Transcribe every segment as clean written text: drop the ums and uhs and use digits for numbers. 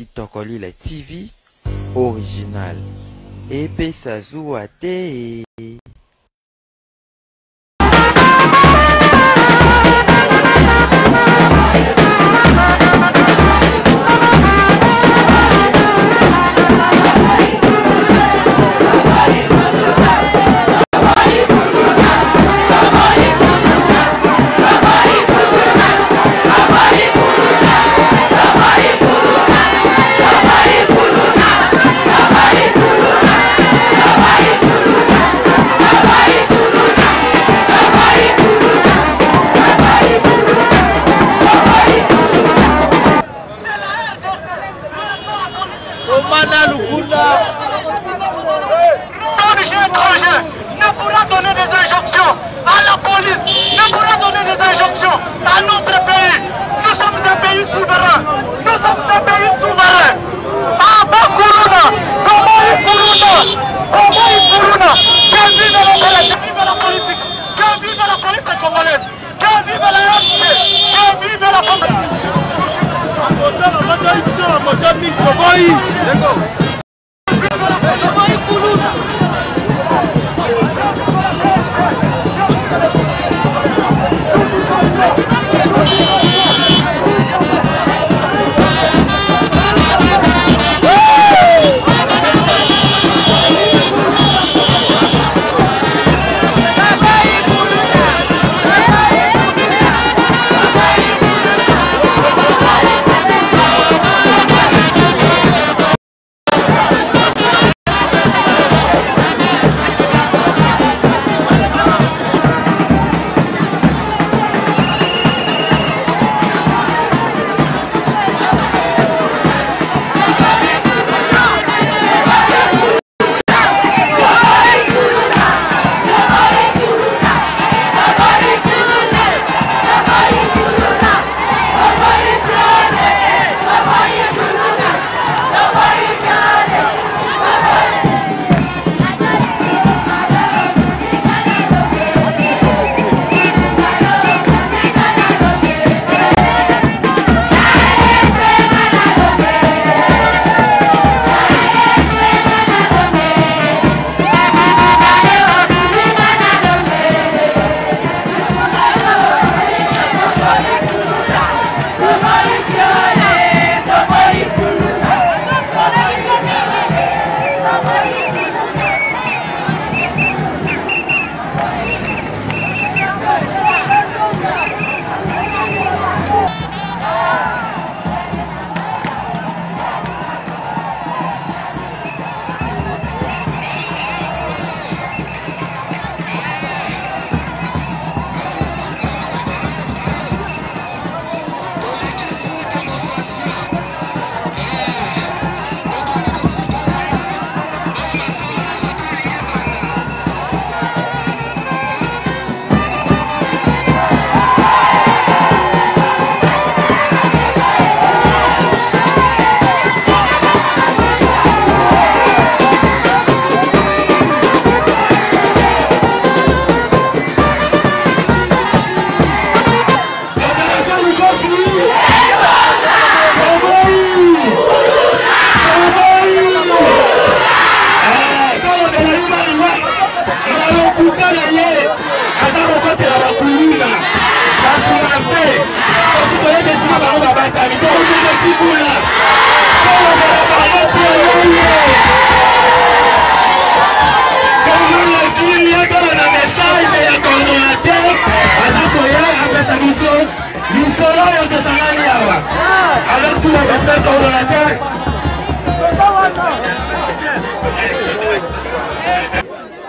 Kitokolila TV original epesa zuwa te.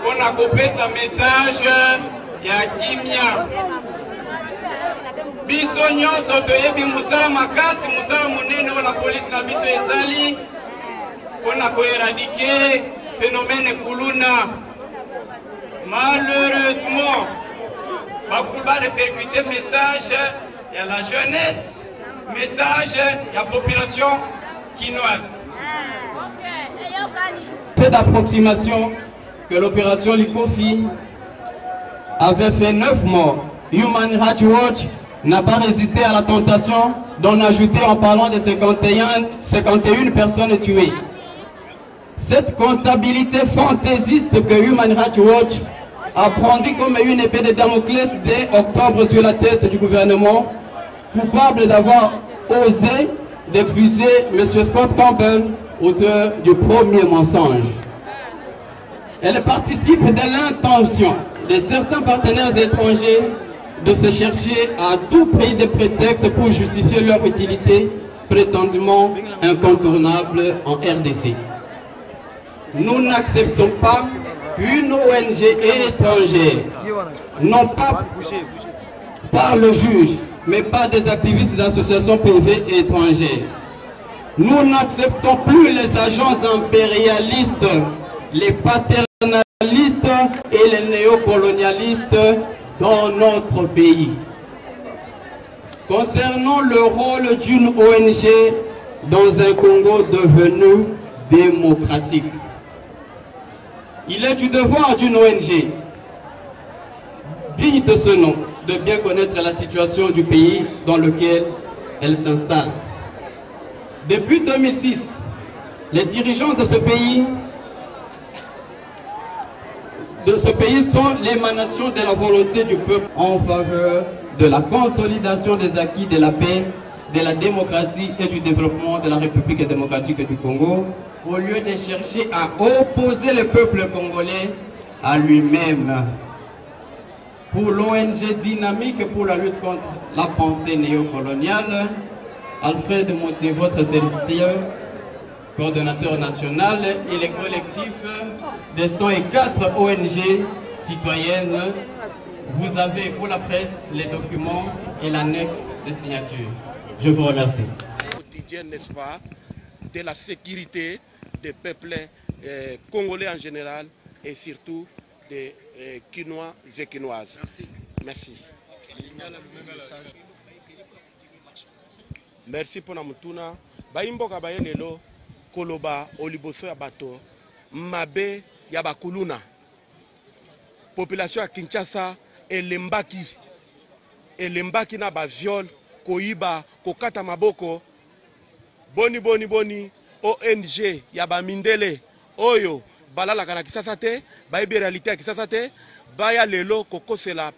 On a coupé ce message ya kimia. Biso nyonso toyebi musala makasi musala munene wana police na biso ezali on a éradiquer phénomène kuluna. Malheureusement, va répercuter message à la jeunesse, message à la population quinoise. Cette approximation que l'opération Likofi avait fait 9 morts. Human Rights Watch n'a pas résisté à la tentation d'en ajouter en parlant de 51 personnes tuées. Cette comptabilité fantaisiste que Human Rights Watch a brandie comme une épée de Damoclès dès octobre sur la tête du gouvernement, coupable d'avoir osé d'accuser M. Scott Campbell, auteur du premier mensonge. Elle participe de l'intention de certains partenaires étrangers de se chercher à tout prix des prétextes pour justifier leur utilité prétendument incontournable en RDC. Nous n'acceptons pas qu'une ONG étrangère, non pas par le juge, mais par des activistes d'associations privées et étrangères. Nous n'acceptons plus les agences impérialistes, les paternalistes et les néocolonialistes dans notre pays. Concernant le rôle d'une ONG dans un Congo devenu démocratique, il est du devoir d'une ONG digne de ce nom de bien connaître la situation du pays dans lequel elle s'installe. Depuis 2006, les dirigeants de ce pays sont l'émanation de la volonté du peuple en faveur de la consolidation des acquis de la paix, de la démocratie et du développement de la République démocratique du Congo, au lieu de chercher à opposer le peuple congolais à lui-même. Pour l'ONG dynamique pour la lutte contre la pensée néocoloniale, Alfred Monté, votre serviteur, coordonnateur national, et les collectifs de 104 ONG citoyennes, vous avez pour la presse les documents et l'annexe de signature. Je vous remercie. Quotidien, n'est-ce pas, de la sécurité des peuples congolais en général et surtout des Quinois et Quinoises. Merci. Merci. Merci pour la mutuna. Baimboka bayelelo koloba oliboso ya bato mabe ya bakuluna. Population ya Kinshasa elembaki na ba viol koiba kokata maboko boni ONG ya ba mindele oyo balalaka na Kisasa te bayebi réalité ya Kisasa te baya lelo kokosela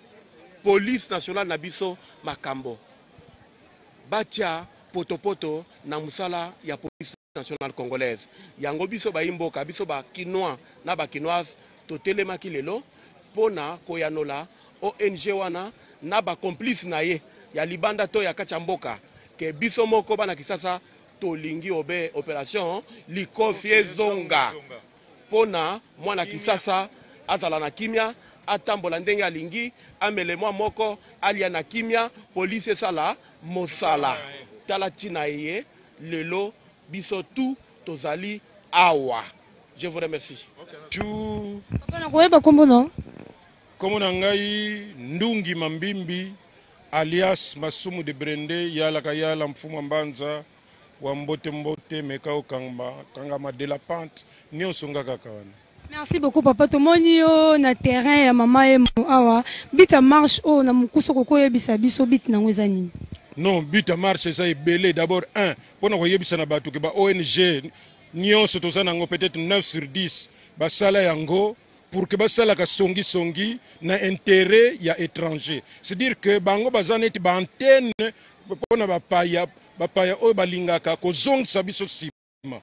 police nationale na biso makambo batia potopoto na musala ya police nationale congolaise yango biso baimboka biso ba Quinois na ba Quinoises totelemaki lelo pona koyanola ONG wana na ba complice na ye ya libanda to ya kachamboka ke biso moko bana Kisasa tolingi obe opération likofie zonga pona mwana Kisasa azala na kimia atambola ndenge alingi amele mwa moko alia na kimia police sala mosala tala tina ye lelo biso tu tozali awa. Je vous remercie. Komona ngai Ndungi Mambimbi alias Masumu de Brende yala kayala mfumu mbanza wa mbote mekao kangama de la pente nyonso ngaka kawana. Merci beaucoup papa tomoni yo na terrain ya mama emo awa bita marche o na mukuso koko yebisa biso bit na ngweza nini. Non bita marche ça est belé d'abord un pona ko yebisa na batu ke ba ONG nyonso tozana ngo peut-être 9 sur 10 ba sala yango pour que basala ka songi na intérêt ya étranger. C'est-à-dire que bango bazaneti ba antenne pona ba paya o balingaka ko zongisa biso sima.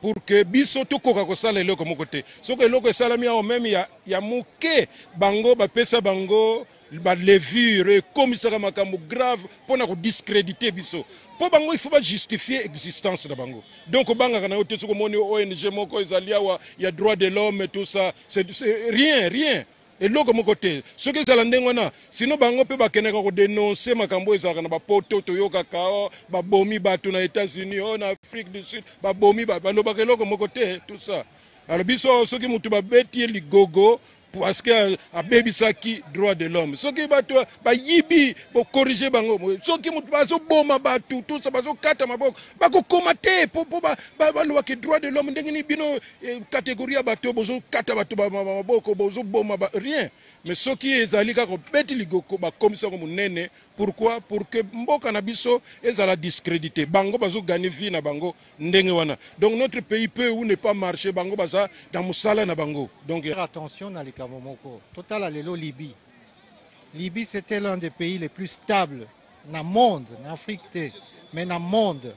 Pour que biso tokoka ko sala eloko moko te. Soko eloko esalami ya même ya muke bango ba pesa bango ba levure komisaka makambo grave pona ko discréditer biso. Po bango il faut pas justifier existence de bango. Donc banga kana yote soko moni ONG moko ezalia wa ya droit de l'homme et tout ça c'est rien. Et loko moko te. Ce que ça ndengona sinon bango pe bakeneka ko dénoncer makambo ezaka na ba poto toyoka kao ba bomi batu na États-Unis en Afrique du Sud ba bomi ba lobaka loko moko te tout ça. Alors biso soki mutu ba beti ligogo parce que a bebisaki droit de l'homme. Soki batu ba yibi pour corriger bango. Soki mutu bazo boma batu tout ça bazo kata maboko ba ko komate pour ba lobaka droit de l'homme ndengini bino catégorie batu bozo kata batu ba maboko bozo boma rien. mais soki ezali kaka beti ligoko bakomisa ko munene. Pourquoi? Pour que mboka na biso ezala discrédité. Bango bazo gagner vie na bango ndenge wana. Donc notre pays peut ou ne pas marcher bango baza dans musala na bango. Donc attention na likamomoko. Total alelo Libye. Libye c'était l'un des pays les plus stables dans le monde, en Afrique, mais dans le monde.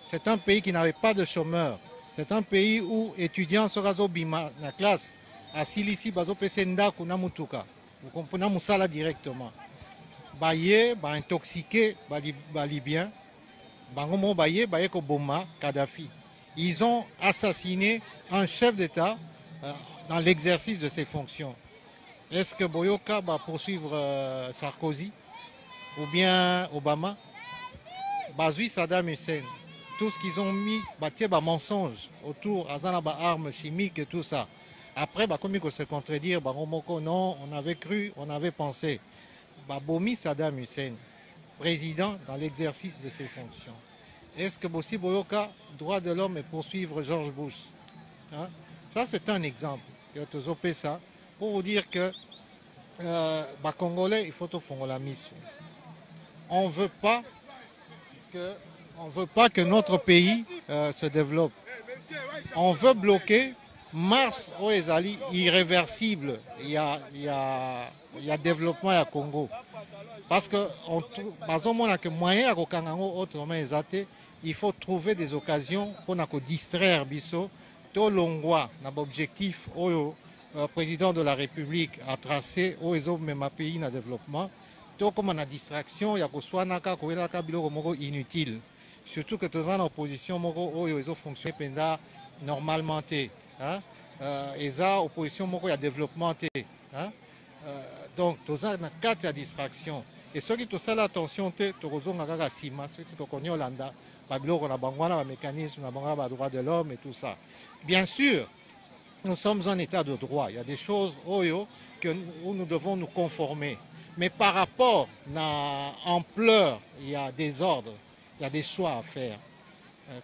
C'est un pays qui n'avait pas de chômeurs. C'est un pays où étudiants sont bima na classe. À Silisi, bazo pesenda kuna mutuka. Vous comprenez musala directement. Baye, ba intoxiqué, ba libyen. Bangomo baye, baye ko boma Kadhafi. Ils ont assassiné un chef d'État dans l'exercice de ses fonctions. Est-ce que Boyoka va poursuivre Sarkozy ou bien Obama? Bazui Saddam Hussein. Tout ce qu'ils ont mis, bah mensonge autour, azanaba armes chimiques et tout ça. Après, comme il faut se contredire, non, on avait cru, on avait pensé. Bomi Saddam Hussein, président dans l'exercice de ses fonctions. Est-ce que Bossi Boyoka, droit de l'homme, et poursuivre George Bush? Hein? Ça, c'est un exemple. Ça, pour vous dire que Congolais, il faut tout faire la mission. On ne veut pas que notre pays se développe. On veut bloquer Mars aux Ezali irréversible. Il y a développement à Congo. Parce que moyen autrement il faut trouver des occasions pour distraire Bisso. Tout l'ongwa n'a objectif au président de la République a tracé au même pays dans développement. Tout comme la distraction, il y a inutile. Surtout que tous en opposition, ils ont fonctionné normalement. Et ça, opposition, il y a développement. Donc, tous en cas de distraction. Et ceux qui ont ça l'attention, ceux qui connaissent Hollanda, on a mécanisme, on a droit de l'homme et tout ça. Bien sûr, nous sommes en état de droit. Il y a des choses où nous devons nous conformer. Mais par rapport à l'ampleur, il y a des ordres, il y a des choix à faire.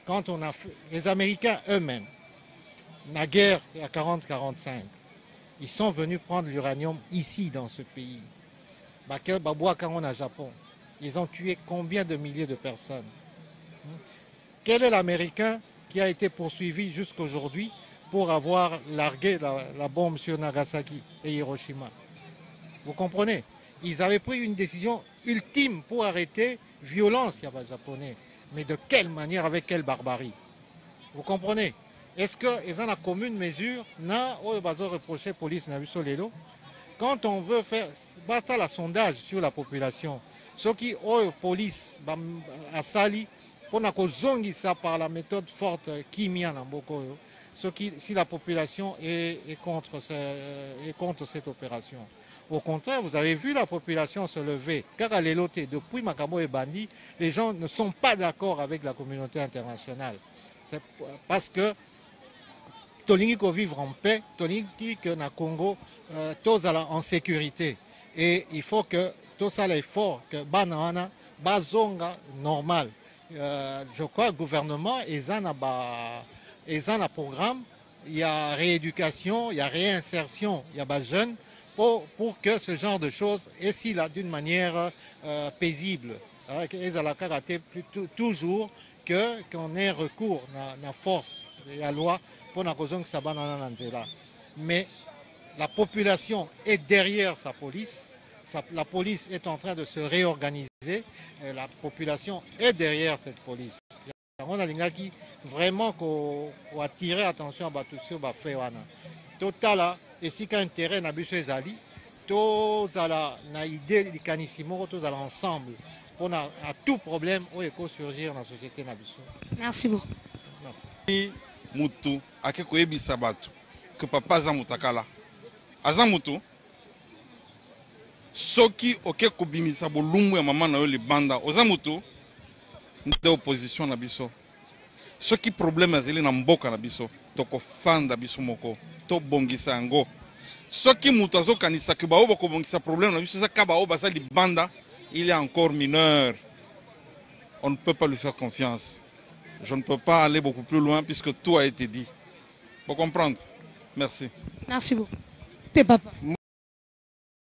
Quand on a fait, les Américains eux-mêmes, la guerre il y a 40-45, ils sont venus prendre l'uranium ici dans ce pays. Quand on a Japon, ils ont tué combien de milliers de personnes? Quel est l'Américain qui a été poursuivi jusqu'aujourd'hui pour avoir largué la bombe sur Nagasaki et Hiroshima? Vous comprenez? Ils avaient pris une décision ultime pour arrêter violence japonais. Mais de quelle manière, avec quelle barbarie? Vous comprenez? Est-ce qu'ils ont la commune mesure? Non, on va reprocher police quand on veut faire un sondage sur la population, ceux qui ont police à Sali, on a ça par la méthode forte qui mis en Amboko, si la population est contre cette opération. Au contraire, vous avez vu la population se lever. Car à l'éloté, depuis Makabo et Bandi, les gens ne sont pas d'accord avec la communauté internationale. C'est parce que Tolingi ko vivre en paix, Tolingi que na Congo, tous en sécurité. Et il faut que tout ça l'effort, que Banana, Bazonga, normal. Je crois que le gouvernement, ils ont un programme, il y a rééducation, il y a réinsertion, il y a des jeunes. Pour que ce genre de choses est si là d'une manière paisible. Ils ont toujours qu'on ait recours à la force de la loi pour la cause que ça va dans la. Mais la population est derrière sa police. La police est en train de se réorganiser. Et la population est derrière cette police. On a vraiment attirer l'attention à tout ce qui fait. Total, et si quand intérêt n'a pas ezali, tous na idée du canissimo, tous ensemble, on a tout problème où il peut surgir dans la société nabiso. Merci beaucoup. Merci. Mutu, akeko ebisa batu, que papa za mutakala. Aza mutu, soki oke kobimisa bolumbu ya mama na yo libanda, oza mutu, nde opposition na biso. Soki problème azeli na mboka na biso, toko fanda biso moko. To bongisa yango soki mutu azokanisa ke bao bakobongisa problème na biso ezaka bao baza libanda, il est encore mineur, on ne peut pas lui faire confiance. Je ne peux pas aller beaucoup plus loin puisque tout a été dit. Pour comprendre. Merci. Merci beaucoup. T'es papa.